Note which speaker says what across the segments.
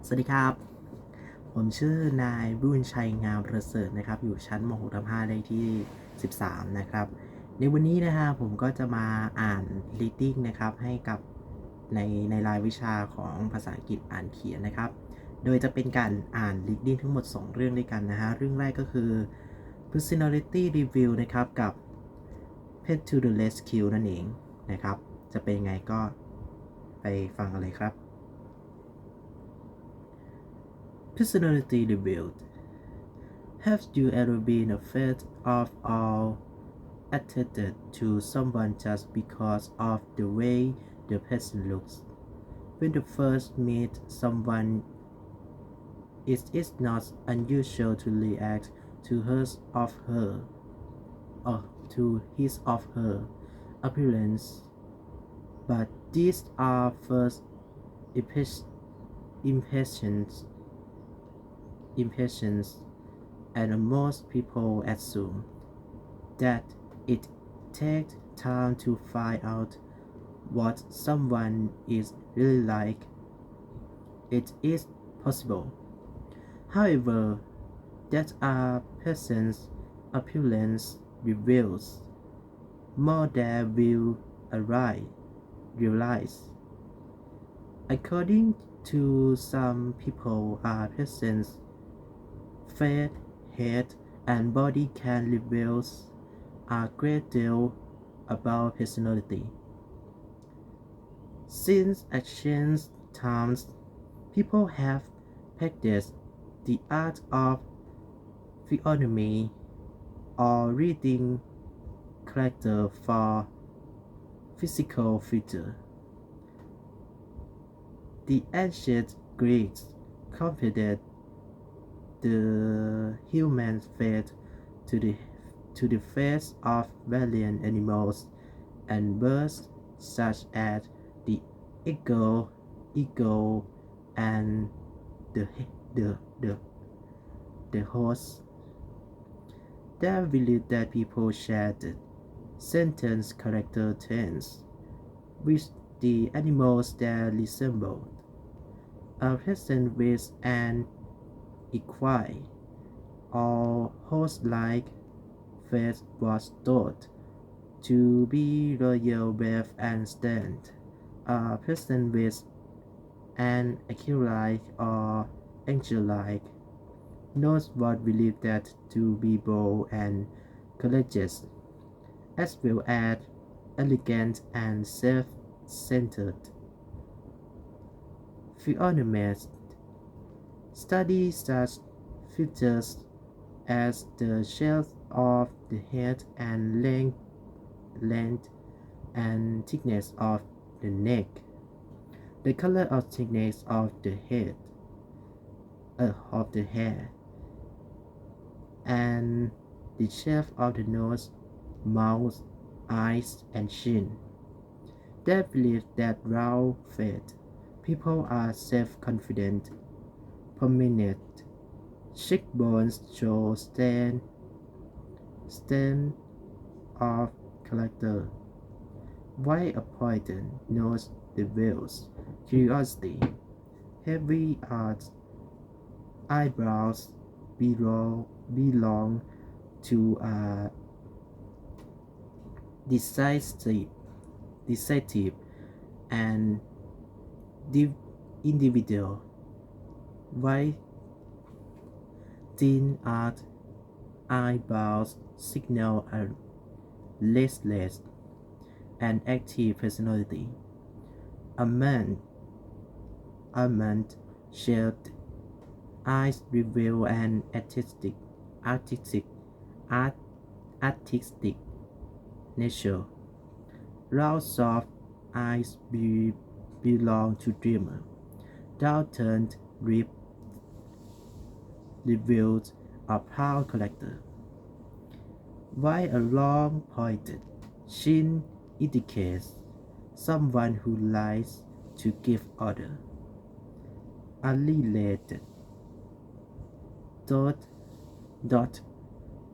Speaker 1: สวัสดีครับ ผมชื่อนายบุญชัยงามประเสริฐนะครับ อยู่ชั้นม .6 ทับ5เลขที่ 13 นะครับ ในวันนี้นะฮะผมก็จะมาอ่าน reading นะครับให้กับในรายวิชาของภาษาอังกฤษอ่านเขียนนะครับ โดยจะเป็นการอ่าน reading ทั้งหมด 2 เรื่องด้วยกันนะฮะ เรื่องแรกก็คือ personality review นะครับกับ pet to the rescue นั่นเองนะครับ จะเป็นยังไงก็ไปฟังกันเลยครับ Personality review. Have you ever been afraid of or attracted to someone just because of the way the person looks? When you first meet someone, it is not unusual to react to hers of her or to his of her appearance, but these are first impressions, and most people assume that it takes time to find out what someone is really like. It is possible, however, that a person's appearance reveals more than we realize. According to some people, a person's face, head, and body can reveal a great deal about personality. Since ancient times, people have practiced the art of physiognomy or reading character for physical feature. The ancient Greeks compared the human face to the face of valiant animals and birds such as the eagle and the, the, the, the horse. They believe that people share the sentence character traits with the animals that resembled. A person with an equine or horse-like face was thought to be royal, brave, and stand. A person with an eagle-like or angel-like nose was believed that to be bold and courageous, as well as elegant and self-centered. Physiognomists study such features as the shape of the head and length and thickness of the neck, the color or thickness of the head, of the hair, and the shape of the nose, mouth, eyes, and chin. They believe that round-faced people are self-confident, prominent, cheekbones show strength of character, while a pointed nose reveals curiosity. Heavy eyebrows belong to a decisive and individual, while thin eyebrows signal a restless and active personality. Almond-shaped eyes reveal an artistic nature. Round soft eyes belong to dreamer. Downturned lip reveals a proud character, while a long pointed chin indicates someone who likes to give order. Unrelated dot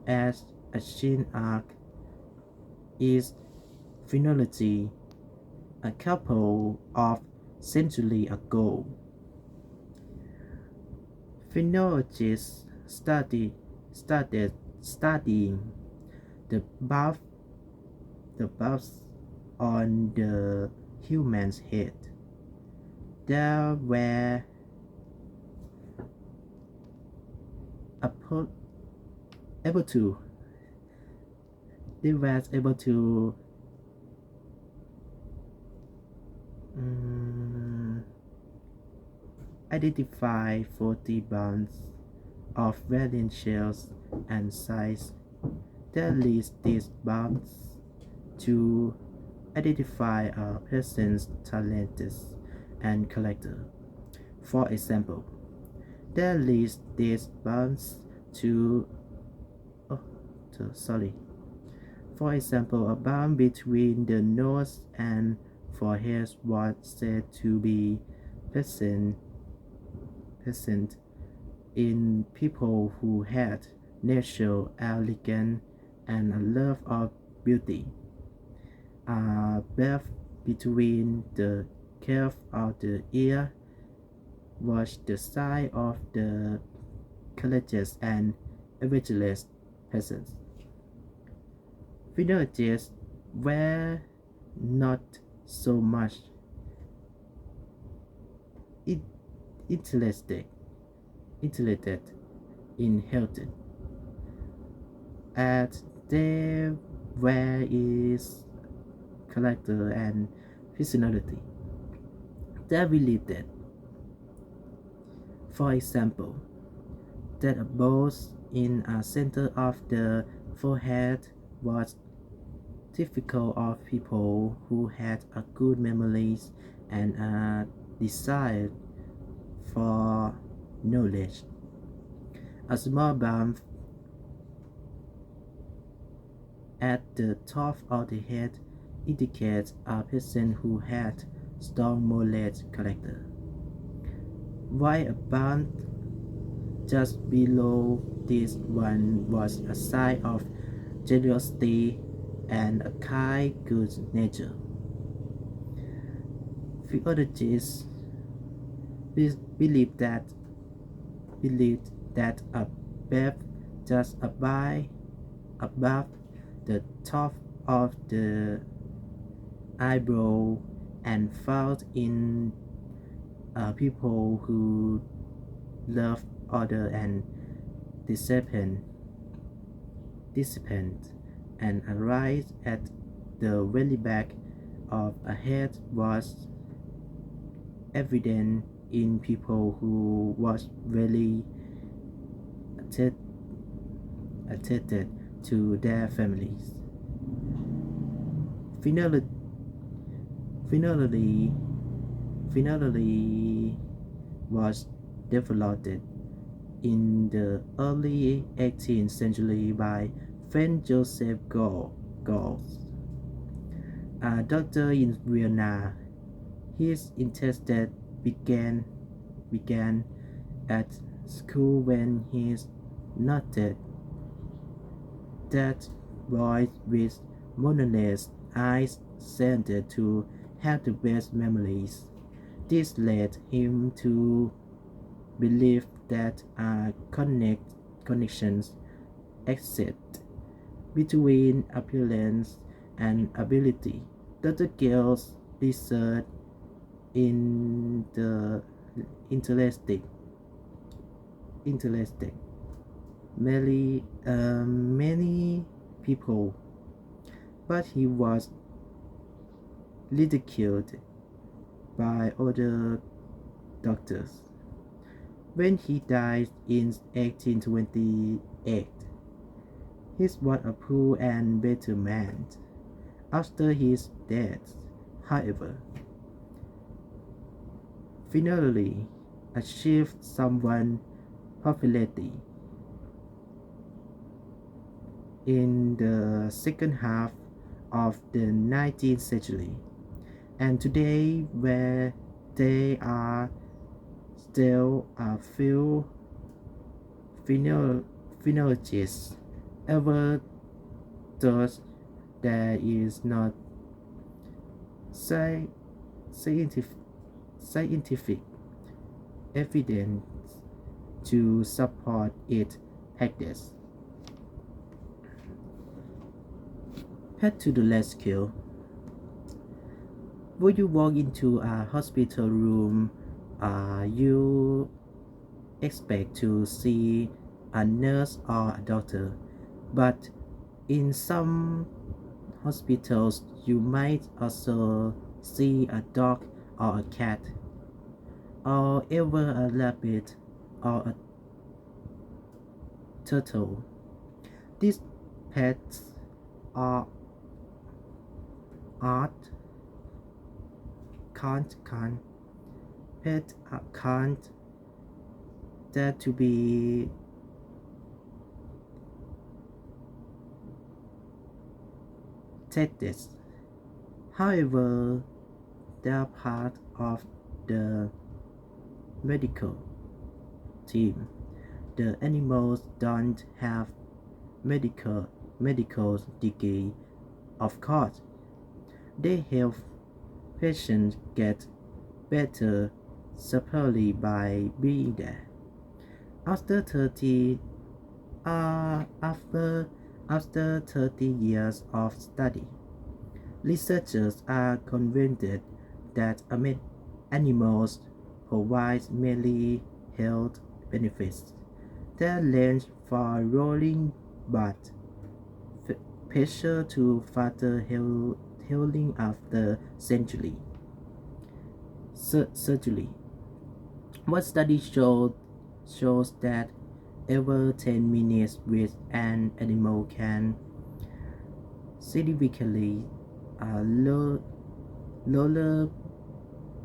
Speaker 1: as a chin arc is phrenology a couple of centuries ago. Phrenologists started studying the buffs on the human's head. They were able able to they were able to identify 40 bands of variant shells and size. They list these bands to identify a person's talents and character. For example, they list these bands to oh, sorry. For example, a bond between the nose and forehead was said to be present in people who had natural elegance and a love of beauty. A breath between the curve of the ear was the sign of the courageous and adventurous persons. Phrenologists were not so much interested in health as they were its character and personality. They believed that, for example, that a boss in a center of the forehead was typical of people who had a good memories and a desire for knowledge. A small bump at the top of the head indicates a person who had strong moral character, while a bump just below this one was a sign of generosity and a kind good nature. Theologians believe that a babe just above the top of the eyebrow and found in people who love order and discipline and arise at the very back of a head was evident in people who was very attached to their families. Finally was developed in the early 18th century by Friend Joseph Gauss, a doctor in Vienna. His interest began at school when he noted that boys with monotonous eyes tended to have the best memories. This led him to believe that connections exist between appearance and ability. Dr. Gale's research in the interesting many people, but he was ridiculed by other doctors. When he died in 1828, he was a poor and better man. After his death, however, finally achieved somewhat popularity in the second half of the 19th century, and today where there are still a few phrenologists ever thought there is not scientific evidence to support its practice. Pet to the rescue. When you walk into a hospital room, you expect to see a nurse or a doctor, but in some hospitals you might also see a dog or a cat, or even a rabbit or a turtle. These pets are art can't pet can't dare to be tested. However, they are part of the medical team. The animals don't have medical degree, of course. They help patients get better simply by being there. After 30 after 30 years of study, researchers are convinced that animals provide many health benefits that range from rolling butt pressure to further healing after surgery. One study shows that every 10 minutes with an animal can significantly lower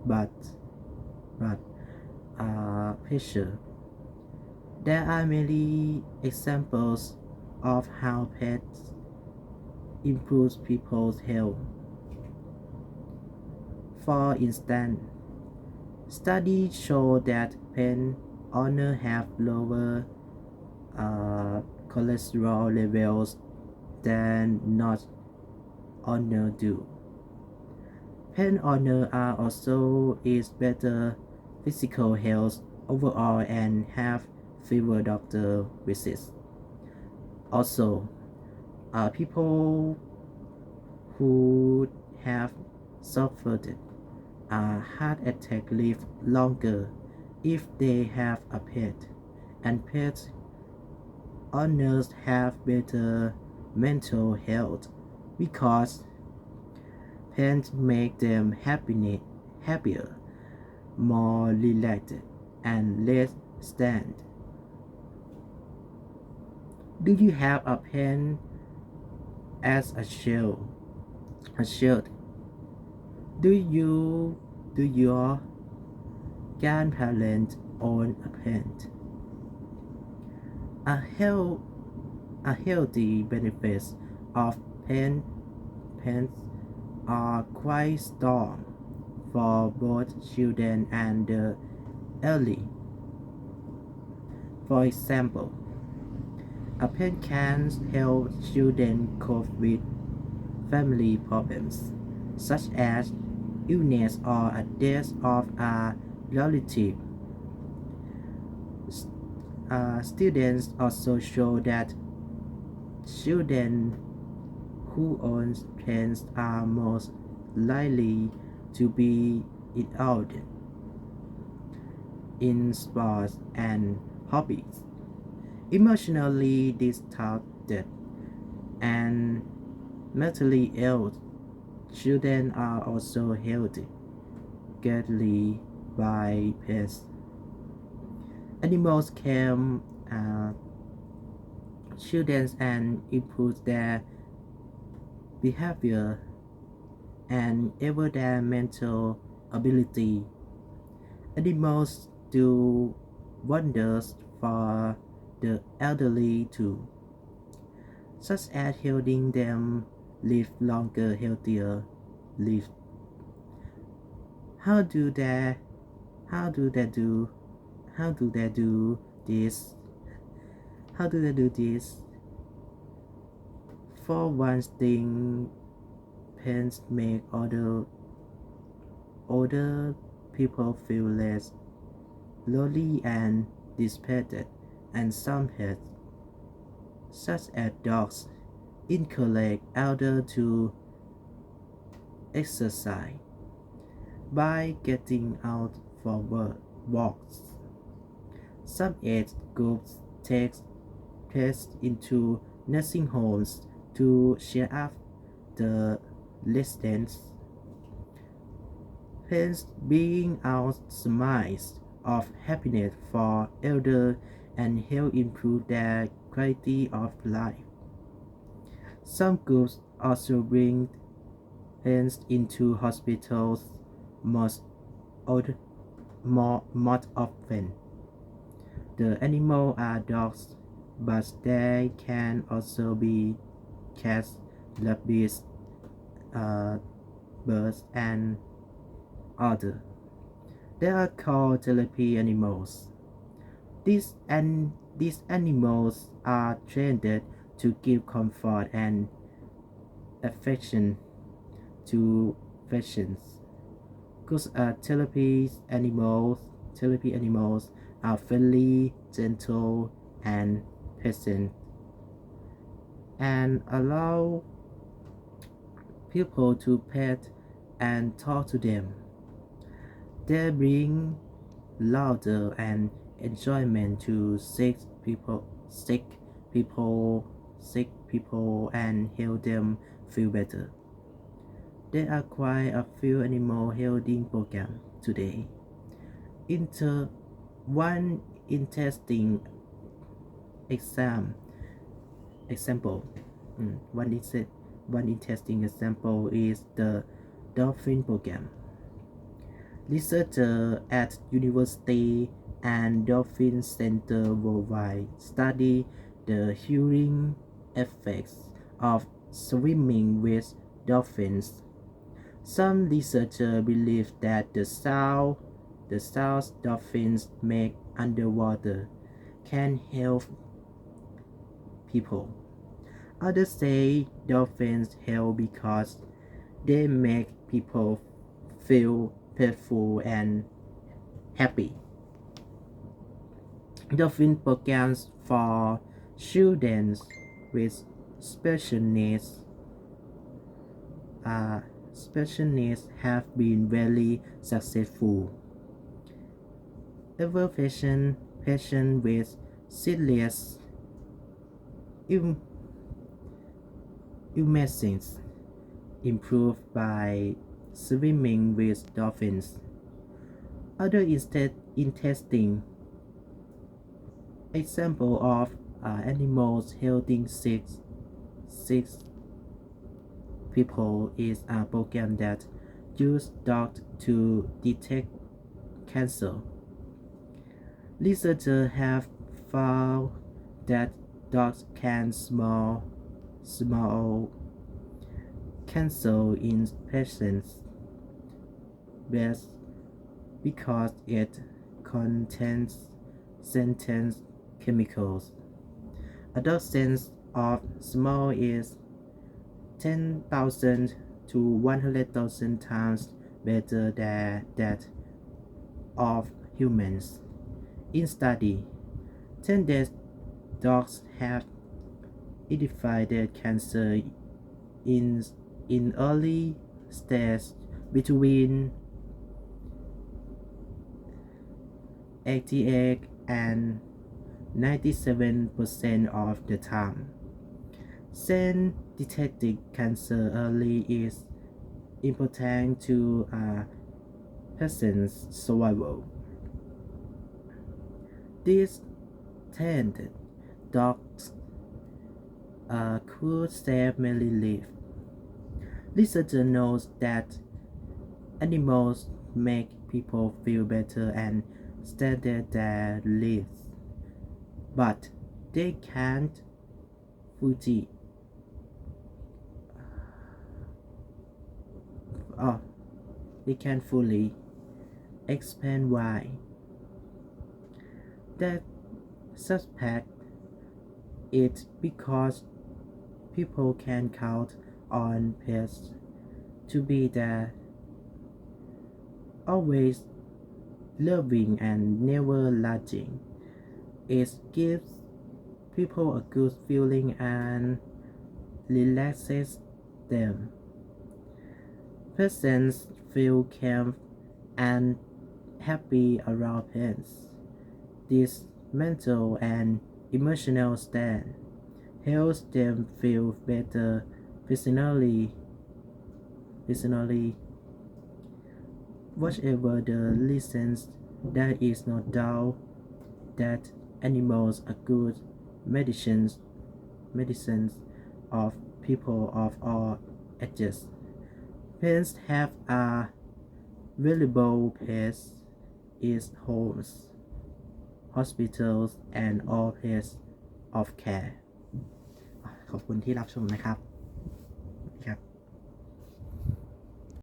Speaker 1: blood pressure. There are many examples of how pets improve people's health. For instance, studies show that pet owners have lower cholesterol levels than not owners do. Pet owners are also is better physical health overall and have fewer doctor visits. Also, people who have suffered a heart attack live longer if they have a pet, and pet owners have better mental health because pets make them happier, more relaxed, and less stressed. Do you have a pet as a child? A child? Do your grandparents own a pet? A, health, a healthy benefits of pets are quite strong for both children and the elderly. For example, a pet can help children cope with family problems, such as illness or a death of a relative. Students also show that children who own pets are most likely to be involved in sports and hobbies. Emotionally distracted and mentally ill children are also helped greatly by pets. Animals can children and improve their behavior and even their mental ability. Animals do wonders for the elderly too, such as helping them live longer, healthier lives. How do they how do they do how do they do this? How do they do this? For one thing, pets make older people feel less lonely and dissipated, and some pets, such as dogs, encourage others to exercise by getting out for walks. Some age groups take pets into nursing homes to cheer up the residents. Hence, being out smiles of happiness for elders and help improve their quality of life. Some groups also bring pets into hospitals most, more often. The animals are dogs, but they can also be cats, rabbits, uh, birds, and others. They are called therapy animals. These animals are trained to give comfort and affection to patients. Because therapy animals are friendly, gentle, and patient, and allow people to pet and talk to them. They bring laughter and enjoyment to people, sick people, and help them feel better. There are quite a few animal healthing programs today. Inter one interesting exam example. mm, one is one interesting example is the dolphin program. Researchers at university and dolphin center worldwide study the healing effects of swimming with dolphins. Some researchers believe that the sounds dolphins make underwater can help people. Others say dolphins help because they make people feel peaceful and happy. Dolphin programs for children with special needs uh, special needs have been very successful. Ever patient with serious illnesses improved by swimming with dolphins. Other interesting example of animals helping six people is a program that uses dogs to detect cancer. Researchers have found that dogs can small cancer in patients' breast because it contains certain chemicals. A dose of small is 10,000 to 100,000 times better than that of humans. In study, 10 days dogs have identified cancer in, in early stage between 88 and 97% of the time. Since detecting cancer early is important to a patient's survival. These tended dogs could save many lives. Researchers know that animals make people feel better and extend their lives, but they can't fully, oh, they can't fully explain why. That suspect it because people can count on pets to be there, always loving and never lodging. It gives people a good feeling and relaxes them. Patients feel calm and happy around pets. This mental and emotional state helps them feel better personally. Whatever the reasons, there is no doubt that animals are good medicines of people of all ages. Pets have a valuable place in homes, hospitals, and all places of care ขอบคุณที่รับชมนะครับ